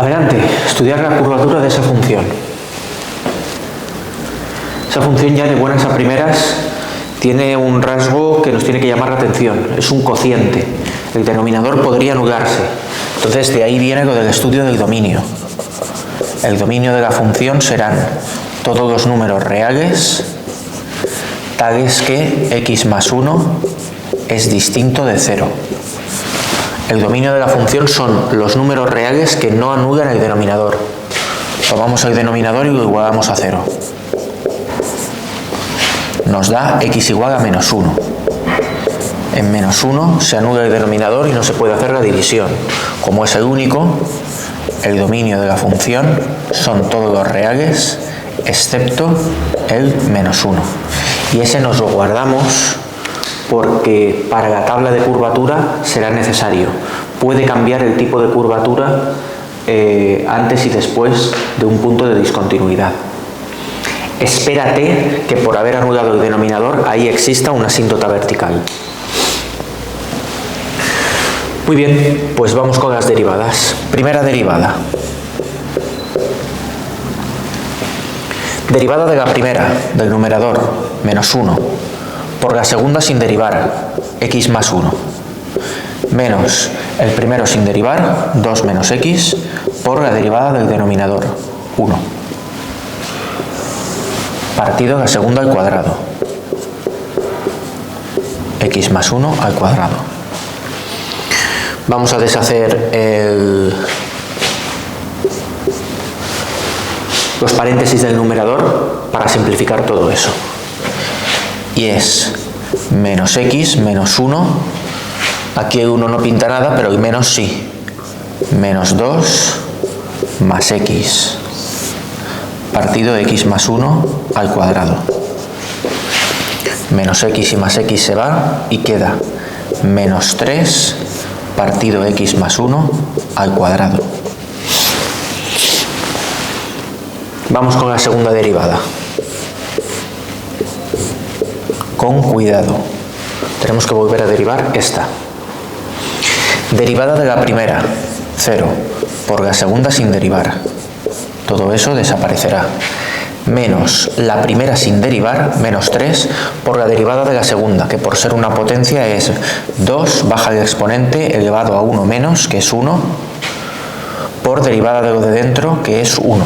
Adelante, estudiar la curvatura de esa función. Esa función ya de buenas a primeras tiene un rasgo que nos tiene que llamar la atención, es un cociente. El denominador podría anularse. Entonces de ahí viene lo del estudio del dominio. El dominio de la función serán todos los números reales tales que x más 1 es distinto de 0. El dominio de la función son los números reales que no anulan el denominador. Tomamos el denominador y lo igualamos a 0. Nos da x igual a menos 1. En menos 1 se anula el denominador y no se puede hacer la división. Como es el único, el dominio de la función son todos los reales excepto el menos 1. Y ese nos lo guardamos porque para la tabla de curvatura será necesario. Puede cambiar el tipo de curvatura antes y después de un punto de discontinuidad. Espérate que por haber anulado el denominador ahí exista una asíntota vertical. Muy bien, pues vamos con las derivadas. Primera derivada. Derivada de la primera, del numerador, menos 1, por la segunda sin derivar, x más 1, menos el primero sin derivar, 2 menos x, por la derivada del denominador, 1, partido la segunda al cuadrado, x más 1 al cuadrado. Vamos a deshacer los paréntesis del numerador para simplificar todo eso. Y es menos x menos 1, aquí el 1 no pinta nada, pero el menos sí, menos 2 más x, partido de x más 1 al cuadrado. Menos x y más x se va y queda menos 3 partido de x más 1 al cuadrado. Vamos con la segunda derivada. Con cuidado. Tenemos que volver a derivar esta. Derivada de la primera, 0, por la segunda sin derivar. Todo eso desaparecerá. Menos la primera sin derivar, menos 3, por la derivada de la segunda, que por ser una potencia es 2 baja el exponente elevado a 1 menos, que es 1, por derivada de lo de dentro, que es 1.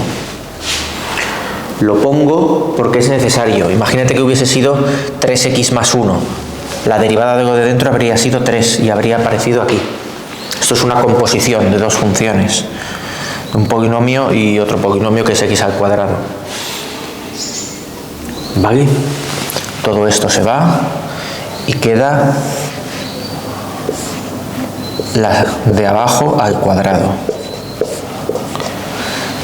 Lo pongo porque es necesario. Imagínate que hubiese sido 3x más 1. La derivada de lo de dentro habría sido 3 y habría aparecido aquí. Esto es una composición de dos funciones. Un polinomio y otro polinomio que es x al cuadrado. ¿Vale? Todo esto se va y queda la de abajo al cuadrado.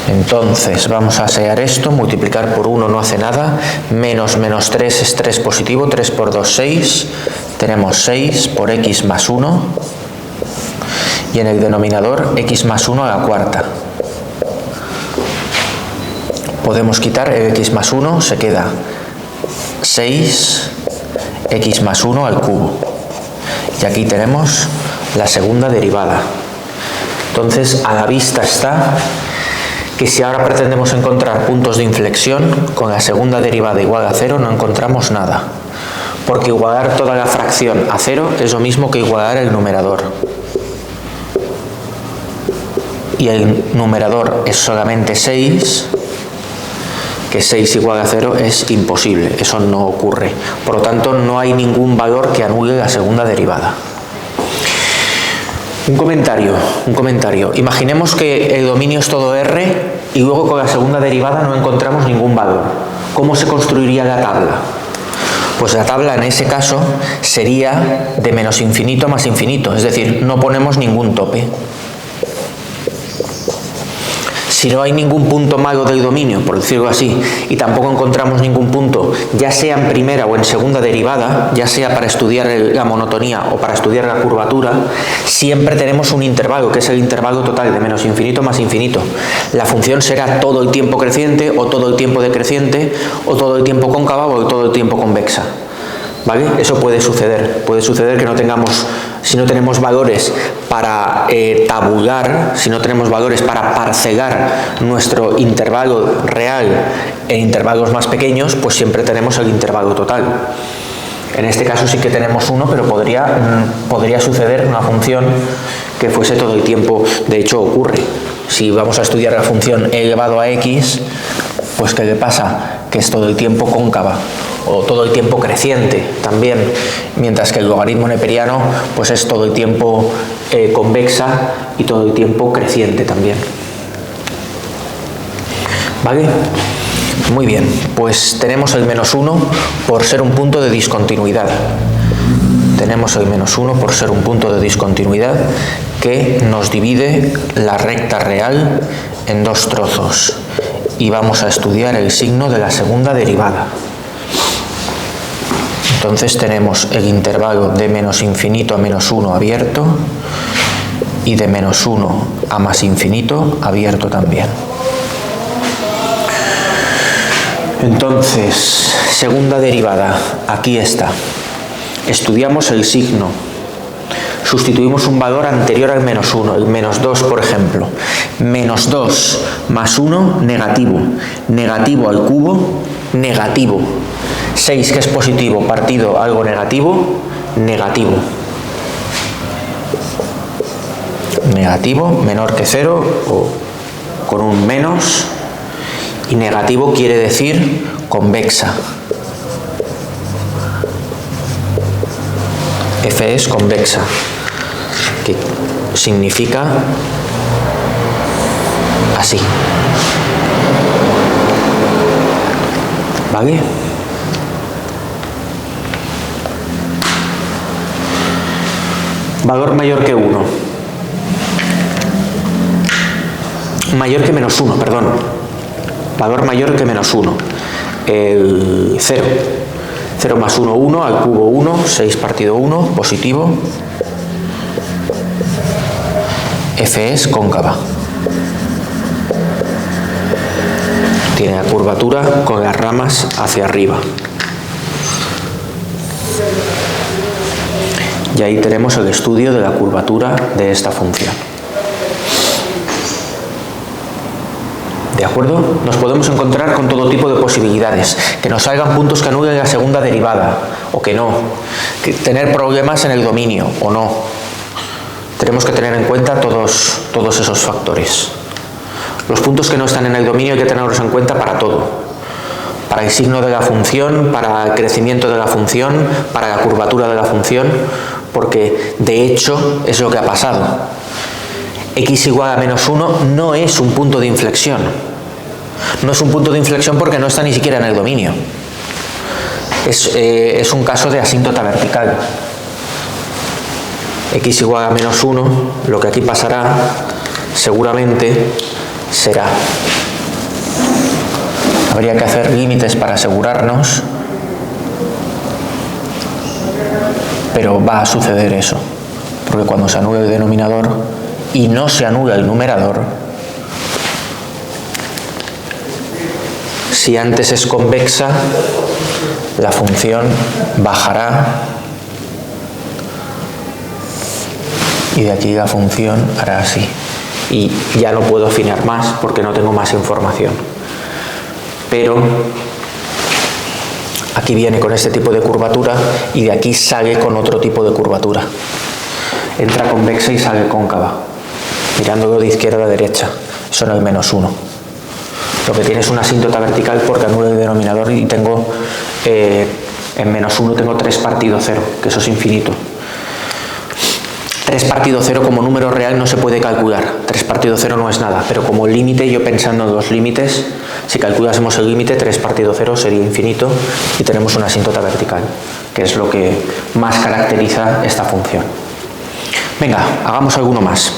Entonces vamos a asear esto, multiplicar por 1 no hace nada, menos 3 es 3 positivo, 3 por 2, 6, tenemos 6 por x más 1 y en el denominador x más 1 a la cuarta. Podemos quitar el x más 1, se queda 6 x más 1 al cubo y aquí tenemos la segunda derivada. Entonces a la vista está que si ahora pretendemos encontrar puntos de inflexión, con la segunda derivada igual a 0 no encontramos nada, porque igualar toda la fracción a 0 es lo mismo que igualar el numerador. Y el numerador es solamente 6, que 6 igual a 0 es imposible, eso no ocurre. Por lo tanto, no hay ningún valor que anule la segunda derivada. Un comentario. Imaginemos que el dominio es todo R y luego con la segunda derivada no encontramos ningún valor. ¿Cómo se construiría la tabla? Pues la tabla en ese caso sería de menos infinito más infinito, es decir, no ponemos ningún tope. Si no hay ningún punto malo del dominio, por decirlo así, y tampoco encontramos ningún punto, ya sea en primera o en segunda derivada, ya sea para estudiar la monotonía o para estudiar la curvatura, siempre tenemos un intervalo, que es el intervalo total de menos infinito más infinito. La función será todo el tiempo creciente, o todo el tiempo decreciente, o todo el tiempo cóncava, o todo el tiempo convexa. ¿Vale? Eso puede suceder que no tengamos, si no tenemos valores para tabular, si no tenemos valores para parcelar nuestro intervalo real en intervalos más pequeños, pues siempre tenemos el intervalo total. En este caso sí que tenemos uno, pero podría suceder una función que fuese todo el tiempo. De hecho ocurre. Si vamos a estudiar la función e elevado a x, pues ¿qué le pasa? Que es todo el tiempo cóncava o todo el tiempo creciente también, mientras que el logaritmo neperiano pues es todo el tiempo convexa y todo el tiempo creciente también. ¿Vale? Muy bien, pues tenemos el menos 1 por ser un punto de discontinuidad. Tenemos el menos 1 por ser un punto de discontinuidad que nos divide la recta real en dos trozos. Y vamos a estudiar el signo de la segunda derivada. Entonces tenemos el intervalo de menos infinito a menos 1 abierto y de menos 1 a más infinito abierto también. Entonces, segunda derivada, aquí está. Estudiamos el signo. Sustituimos un valor anterior al menos 1, el menos 2, por ejemplo. Menos 2 más 1, negativo. Negativo al cubo, negativo. 6, que es positivo, partido algo negativo, negativo. Negativo, menor que 0, o con un menos. Y negativo quiere decir convexa. F es convexa, que significa así. ¿Vale? Valor mayor que 1. Mayor que menos 1, perdón. Valor mayor que menos 1. El 0. 0 más 1, 1, al cubo 1, 6 partido 1, positivo. F es cóncava. Tiene la curvatura con las ramas hacia arriba. Y ahí tenemos el estudio de la curvatura de esta función. ¿De acuerdo? Nos podemos encontrar con todo tipo de posibilidades, que nos salgan puntos que anulen la segunda derivada, o que no, que tener problemas en el dominio, o no. Tenemos que tener en cuenta todos esos factores. Los puntos que no están en el dominio hay que tenerlos en cuenta para todo. Para el signo de la función, para el crecimiento de la función, para la curvatura de la función, porque de hecho es lo que ha pasado. X igual a menos 1 no es un punto de inflexión. No es un punto de inflexión porque no está ni siquiera en el dominio. Es un caso de asíntota vertical. X igual a menos 1, lo que aquí pasará seguramente será. Habría que hacer límites para asegurarnos, pero va a suceder eso, porque cuando se anula el denominador y no se anula el numerador, si antes es convexa, la función bajará y de aquí la función hará así. Y ya no puedo afinar más porque no tengo más información. Pero aquí viene con este tipo de curvatura y de aquí sale con otro tipo de curvatura. Entra convexa y sale cóncava, mirándolo de izquierda a derecha. Eso en el menos 1. Lo que tiene es una asíntota vertical porque anula el denominador y tengo en menos 1 tengo 3 partido 0, que eso es infinito. 3 partido 0 como número real no se puede calcular. 3 partido 0 no es nada, pero como límite, yo pensando en los límites, si calculásemos el límite, 3 partido 0 sería infinito y tenemos una asíntota vertical, que es lo que más caracteriza esta función. Venga, hagamos alguno más.